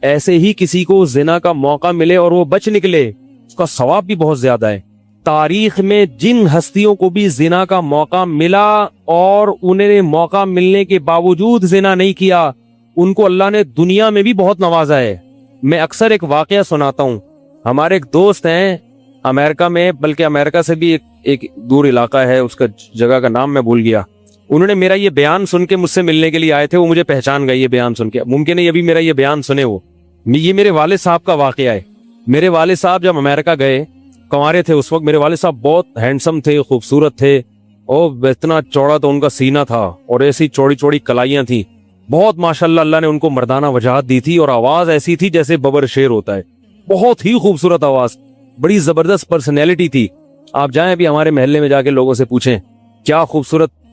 Speaker 1: ایسے ہی کسی کو زنا کا موقع ملے اور وہ بچ نکلے, اس کا ثواب بھی بہت زیادہ ہے. تاریخ میں جن ہستیوں کو بھی زنا کا موقع ملا اور انہیں موقع ملنے کے باوجود زنا نہیں کیا, ان کو اللہ نے دنیا میں بھی بہت نوازا ہے. میں اکثر ایک واقعہ سناتا ہوں. ہمارے ایک دوست ہیں امریکہ میں, بلکہ امریکہ سے بھی ایک دور علاقہ ہے, اس کا جگہ کا نام میں بھول گیا. انہوں نے میرا یہ بیان سن کے مجھ سے ملنے کے لیے آئے تھے, وہ مجھے پہچان گئے یہ بیان سن کے. ممکن ہے یہ بھی میرا یہ بیان سنے, یہ میرے والد صاحب کا واقعہ ہے. میرے والد صاحب جب امریکہ گئے, کنوارے تھے اس وقت, میرے والد صاحب بہت ہینڈسم تھے, خوبصورت تھے, اور اتنا چوڑا تو ان کا سینہ تھا اور ایسی چوڑی چوڑی کلائیاں تھیں, بہت ماشاءاللہ اللہ نے ان کو مردانہ وجاہت دی تھی, اور آواز ایسی تھی جیسے ببر شیر ہوتا ہے, بہت ہی خوبصورت آواز, بڑی زبردست پرسنالٹی تھی. آپ جائیں ابھی ہمارے محلے میں جا کے لوگوں سے پوچھیں کیا خوبصورت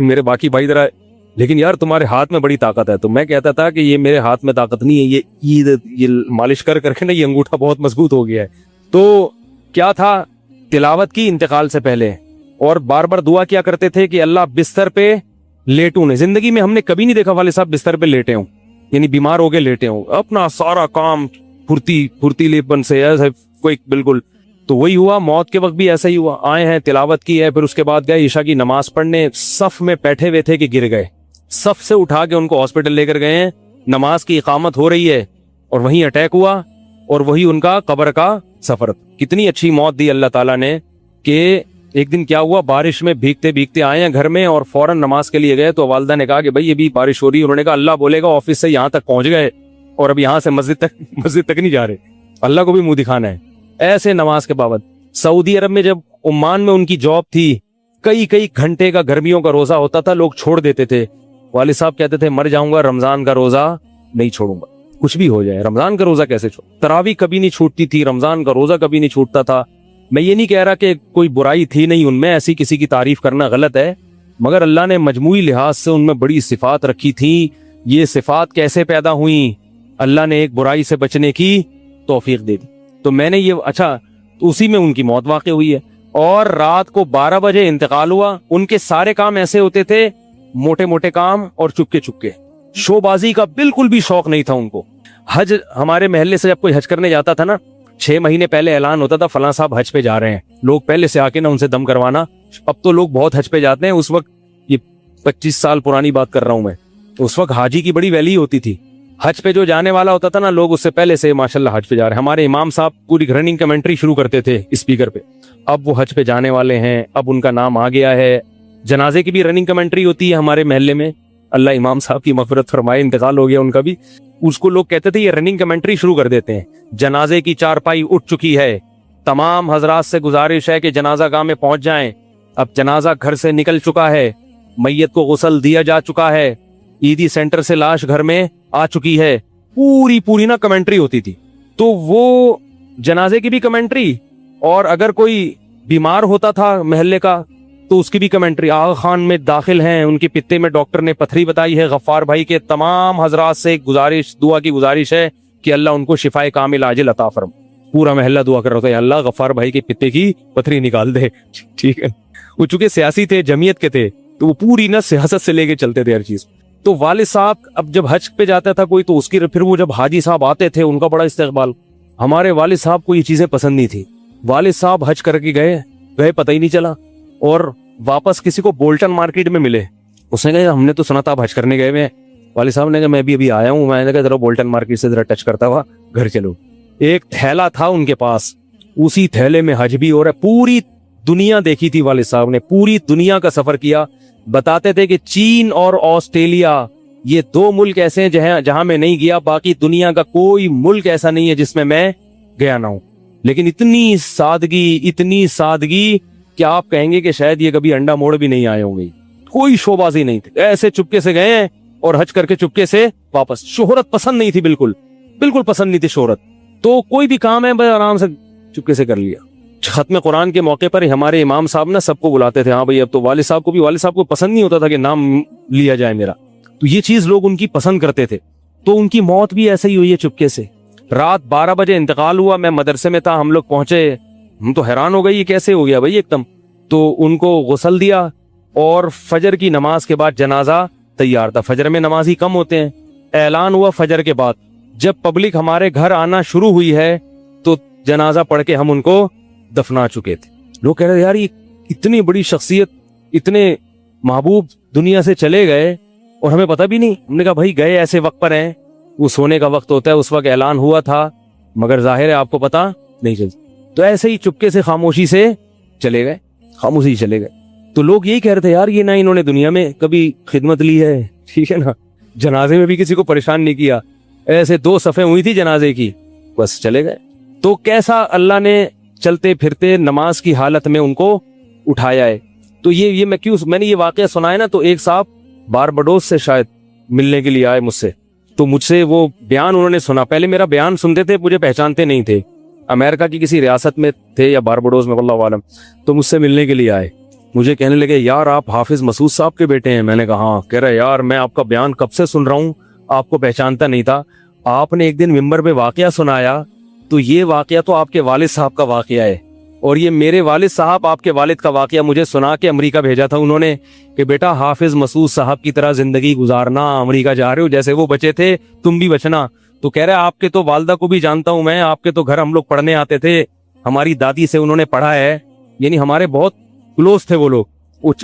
Speaker 1: میرے باقی بھائی ذرا لیکن یار تمہارے ہاتھ میں بڑی طاقت ہے. تو میں کہتا تھا کہ یہ میرے ہاتھ میں طاقت نہیں ہے, یہ مالش کر کے نا یہ انگوٹھا بہت مضبوط ہو گیا ہے. تو کیا تھا, تلاوت کی انتقال سے پہلے, اور بار بار دعا کیا کرتے تھے کہ اللہ بستر پہ لیٹوں نہیں. زندگی میں ہم نے کبھی نہیں دیکھا والد صاحب بستر پہ لیٹے ہوں, یعنی بیمار ہو گئے لیٹے ہوں, اپنا سارا کام پھرتیلے پن سے ایسے کوئی بالکل. تو وہی ہوا, موت کے وقت بھی ایسا ہی ہوا. آئے ہیں, تلاوت کی ہے, پھر اس کے بعد گئے عشاء کی نماز پڑھنے, صف میں بیٹھے ہوئے تھے کہ گر گئے. صف سے اٹھا کے ان کو ہاسپٹل لے کر گئے ہیں, نماز کی اقامت ہو رہی ہے اور وہیں اٹیک ہوا, اور وہی ان کا قبر کا سفر. کتنی اچھی موت دی اللہ تعالیٰ نے کہ ایک دن کیا ہوا, بارش میں بھیگتے بھیگتے آئے ہیں گھر میں اور فوراً نماز کے لیے گئے. تو والدہ نے کہا کہ بھائی یہ بھی بارش ہو رہی ہے. انہوں نے کہا اللہ بولے گا آفس سے یہاں تک پہنچ گئے اور اب یہاں سے مسجد تک نہیں جا رہے, اللہ کو بھی منہ دکھانا ہے. ایسے نماز کے بابت سعودی عرب میں جب عمان میں ان کی جاب تھی, کئی گھنٹے کا گرمیوں کا روزہ ہوتا تھا, لوگ چھوڑ دیتے تھے. والد صاحب کہتے تھے مر جاؤں گا رمضان کا روزہ نہیں چھوڑوں گا, کچھ بھی ہو جائے رمضان کا روزہ کیسے چھوڑ. تراویح کبھی نہیں چھوٹتی تھی, رمضان کا روزہ کبھی نہیں چھوٹتا تھا. میں یہ نہیں کہہ رہا کہ کوئی برائی تھی نہیں ان میں, ایسی کسی کی تعریف کرنا غلط ہے, مگر اللہ نے مجموعی لحاظ سے ان میں بڑی صفات رکھی تھی. یہ صفات کیسے پیدا ہوئیں؟ اللہ نے ایک برائی سے بچنے کی توفیق دے دی. تو میں نے یہ اچھا, تو اسی میں ان کی موت واقع ہوئی ہے. اور رات کو 12 بجے انتقال ہوا. ان کے سارے کام ایسے ہوتے تھے, موٹے موٹے کام اور چپکے, شو بازی کا بالکل بھی شوق نہیں تھا ان کو. حج, ہمارے محلے سے جب کوئی حج کرنے جاتا تھا نا, 6 مہینے پہلے اعلان ہوتا تھا فلاں صاحب حج پہ جا رہے ہیں, لوگ پہلے سے آ کے نا ان سے دم کروانا. اب تو لوگ بہت حج پہ جاتے ہیں, اس وقت یہ 25 سال پرانی بات کر رہا ہوں میں, اس وقت حاجی کی بڑی ویلی ہوتی تھی. حج پہ جو جانے والا ہوتا تھا نا, لوگ اس سے پہلے سے ماشاءاللہ حج پہ جا رہے ہیں. ہمارے امام صاحب پوری رننگ کمنٹری شروع کرتے تھے اسپیکر پہ. اب وہ حج پہ جانے والے ہیں, اب ان کا نام آ گیا ہے. جنازے کی بھی رننگ کمنٹری ہوتی ہے ہمارے محلے میں, اللہ امام صاحب کی مغفرت فرمائے, انتقال ہو گیا ان کا بھی. اس کو لوگ کہتے تھے یہ رننگ کمنٹری شروع کر دیتے ہیں. جنازے کی چارپائی اٹھ چکی ہے, تمام حضرات سے گزارش ہے کہ جنازہ گاہ میں پہنچ جائیں. اب جنازہ گھر سے نکل چکا ہے, میت کو غسل دیا جا چکا ہے, عیدی سینٹر سے لاش گھر میں آ چکی ہے. پوری نا کمنٹری ہوتی تھی. تو وہ جنازے کی بھی کمنٹری, اور اگر کوئی بیمار ہوتا تھا محلے کا تو اس کی بھی کمنٹری. آغا خان میں داخل ہیں, ان کے پتے میں ڈاکٹر نے پتھری بتائی ہے. غفار بھائی کے تمام حضرات سے گزارش, دعا کی گزارش ہے کہ اللہ ان کو شفائے کامل عاجل عطا فرم. پورا محلہ دعا کر رہا تھا, اللہ غفار بھائی کے پتے کی پتھری نکال دے. ٹھیک ہے, وہ چونکہ سیاسی تھے, جمعیت کے تھے, تو وہ پوری نا سیاست سے لے کے چلتے تھے ہر چیز. تو والد صاحب اب جب حج پہ جاتا تھا کوئی, تو اس کی پھر وہ جب حاجی صاحب آتے تھے ان کا بڑا استقبال. ہمارے والد صاحب کو یہ چیزیں پسند نہیں تھی. والد صاحب حج کر کے گئے پتہ ہی نہیں چلا, اور واپس کسی کو بولٹن مارکیٹ میں ملے. اس نے کہا ہم نے تو سنا تھا آپ حج کرنے گئے ہوئے ہیں. والد صاحب نے کہا میں بھی ابھی آیا ہوں. میں نے کہا ذرا بولٹن مارکیٹ سے ذرا ٹچ کرتا ہوا گھر چلو. ایک تھیلا تھا ان کے پاس, اسی تھیلے میں حج بھی ہو رہا ہے. پوری دنیا دیکھی تھی والد صاحب نے, پوری دنیا کا سفر کیا. بتاتے تھے کہ چین اور آسٹریلیا یہ 2 ملک ایسے ہیں جہاں میں نہیں گیا, باقی دنیا کا کوئی ملک ایسا نہیں ہے جس میں گیا نہ ہوں. لیکن اتنی سادگی کہ آپ کہیں گے کہ شاید یہ کبھی انڈا موڑ بھی نہیں آئے ہوں گے. کوئی شوبازی نہیں تھی, ایسے چپکے سے گئے ہیں اور حج کر کے چپکے سے واپس. شہرت پسند نہیں تھی, بالکل پسند نہیں تھی شہرت. تو کوئی بھی کام ہے بس آرام سے چپکے سے کر لیا. ختم قرآن کے موقع پر ہمارے امام صاحب نا سب کو بلاتے تھے. ہاں بھائی, اب تو والد صاحب کو پسند نہیں ہوتا تھا کہ نام لیا جائے میرا, تو یہ چیز لوگ ان کی پسند کرتے تھے. تو ان کی موت بھی ایسے ہی ہوئی ہے چپکے سے. رات 12 بجے انتقال ہوا. میں مدرسے میں تھا, ہم لوگ پہنچے, ہم تو حیران ہو گئے یہ کیسے ہو گیا بھائی ایک دم. تو ان کو غسل دیا, اور فجر کی نماز کے بعد جنازہ تیار تھا. فجر میں نمازی کم ہوتے ہیں. اعلان ہوا فجر کے بعد, جب پبلک ہمارے گھر آنا شروع ہوئی ہے تو جنازہ پڑھ کے ہم ان کو دفنا چکے تھے. لوگ کہہ رہے یار یہ اتنی بڑی شخصیت, اتنے محبوب دنیا سے چلے گئے اور ہمیں پتہ بھی نہیں. ہم نے کہا بھائی گئے ایسے وقت پر ہیں, وہ سونے کا وقت ہوتا ہے, اس وقت اعلان ہوا تھا, مگر ظاہر ہے آپ کو پتہ نہیں چلتا. تو ایسے ہی چپکے سے خاموشی سے چلے گئے. تو لوگ یہی کہہ رہے تھے یار یہ نہ انہوں نے دنیا میں کبھی خدمت لی ہے, ٹھیک ہے نا, جنازے میں بھی کسی کو پریشان نہیں کیا, ایسے 2 صفیں ہوئی تھی جنازے کی, بس چلے گئے. تو کیسا اللہ نے چلتے پھرتے نماز کی حالت میں ان کو اٹھایا ہے. تو یہ میں نے یہ واقعہ سنا ہے نا, تو ایک صاحب باربڈوس سے شاید ملنے کے لیے آئے مجھ سے. تو مجھ سے وہ بیان انہوں نے سنا, پہلے میرا بیان سنتے تھے, مجھے پہچانتے نہیں تھے, امریکہ کی کسی ریاست میں تھے یا باربڈوس میں, واللہ عالم. تو مجھ سے ملنے کے لیے آئے, مجھے کہنے لگے یار آپ حافظ مسعود صاحب کے بیٹے ہیں؟ میں نے کہا ہاں۔ کہہ رہا یار میں آپ کا بیان کب سے سن رہا ہوں، آپ کو پہچانتا نہیں تھا، آپ نے ایک دن ممبر پہ واقعہ سنایا تو یہ واقعہ تو آپ کے والد صاحب کا واقعہ ہے، اور یہ میرے والد صاحب آپ کے والد کا واقعہ مجھے سنا کے امریکہ بھیجا تھا انہوں نے کہ بیٹا حافظ مسعود صاحب کی طرح زندگی گزارنا، امریکہ جا رہے ہو جیسے وہ بچے تھے تم بھی بچنا۔ تو کہہ رہا آپ کے تو والدہ کو بھی جانتا ہوں میں، آپ کے تو گھر ہم لوگ پڑھنے آتے تھے، ہماری دادی سے انہوں نے پڑھا ہے، یعنی ہمارے بہت کلوز تھے وہ لوگ۔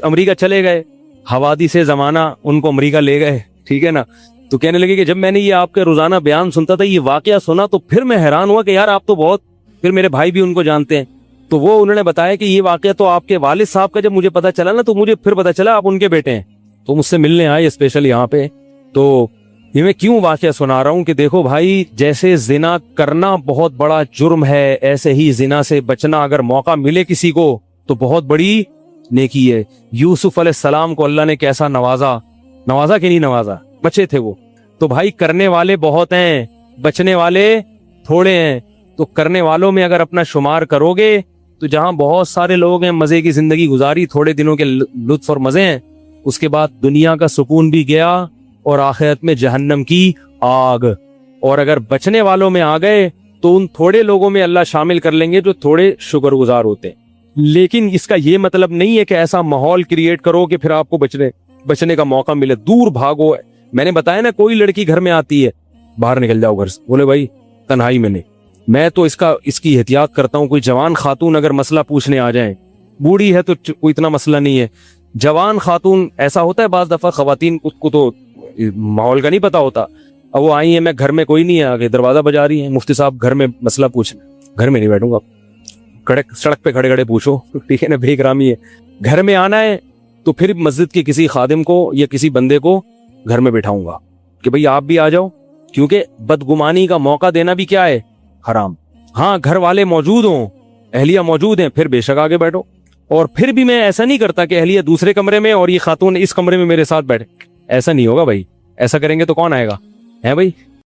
Speaker 1: امریکہ چلے گئے، حوادث سے زمانہ ان کو امریکہ لے گئے، ٹھیک ہے نا۔ تو کہنے لگے کہ جب میں نے یہ آپ کے روزانہ بیان سنتا تھا، یہ واقعہ سنا، تو پھر میں حیران ہوا کہ یار آپ تو بہت، پھر میرے بھائی بھی ان کو جانتے ہیں۔ تو وہ انہوں نے بتایا کہ یہ واقعہ تو آپ کے والد صاحب کا، جب مجھے پتا چلا نا تو مجھے پھر پتا چلا آپ ان کے بیٹے ہیں، تو مجھ سے ملنے آئے اسپیشل یہاں پہ۔ تو یہ میں کیوں واقعہ سنا رہا ہوں کہ دیکھو بھائی، جیسے زنا کرنا بہت بڑا جرم ہے، ایسے ہی زنا سے بچنا اگر موقع ملے کسی کو تو بہت بڑی نیکی ہے۔ یوسف علیہ السلام کو اللہ نے کیسا نوازا کہ نہیں نوازا، بچے تھے وہ۔ تو بھائی کرنے والے بہت ہیں، بچنے والے تھوڑے ہیں۔ تو کرنے والوں میں اگر اپنا شمار کرو گے تو جہاں بہت سارے لوگ ہیں مزے کی زندگی گزاری، تھوڑے دنوں کے لطف اور مزے ہیں، اس کے بعد دنیا کا سکون بھی گیا اور آخرت میں جہنم کی آگ۔ اور اگر بچنے والوں میں آ گئے تو ان تھوڑے لوگوں میں اللہ شامل کر لیں گے جو تھوڑے شکر گزار ہوتے ہیں۔ لیکن اس کا یہ مطلب نہیں ہے کہ ایسا ماحول کریٹ کرو کہ پھر آپ کو بچنے کا موقع ملے، دور بھاگو۔ میں نے بتایا نا، کوئی لڑکی گھر میں آتی ہے، باہر نکل جاؤ گھر سے، بولے بھائی تنہائی میں نہیں۔ میں تو اس کی احتیاط کرتا ہوں، کوئی جوان خاتون اگر مسئلہ پوچھنے آ جائیں، بوڑھی ہے تو کوئی اتنا مسئلہ نہیں ہے، جوان خاتون ایسا ہوتا ہے بعض دفعہ خواتین کو تو ماحول کا نہیں پتا ہوتا، اب وہ آئی ہیں، میں گھر میں کوئی نہیں ہے، آگے دروازہ بجا رہی ہیں، مفتی صاحب گھر میں مسئلہ پوچھنا، گھر میں نہیں بیٹھوں گا، سڑک پہ کھڑے کھڑے پوچھو، ٹھیک ہے نا، بے اکرامی ہے۔ گھر میں آنا ہے تو پھر مسجد کے کسی خادم کو یا کسی بندے کو گھر میں بٹھاؤں گا کہ بھئی آپ بھی آ جاؤ، کیونکہ بدگمانی کا موقع دینا بھی کیا ہے، حرام۔ ہاں گھر والے موجود ہوں، اہلیہ موجود ہیں، پھر بے شک آگے بیٹھو۔ اور پھر بھی میں ایسا نہیں کرتا کہ اہلیہ دوسرے کمرے میں اور یہ خاتون اس کمرے میں میرے ساتھ بیٹھے، ایسا نہیں ہوگا بھائی، ایسا کریں گے تو کون آئے گا، ہے بھائی۔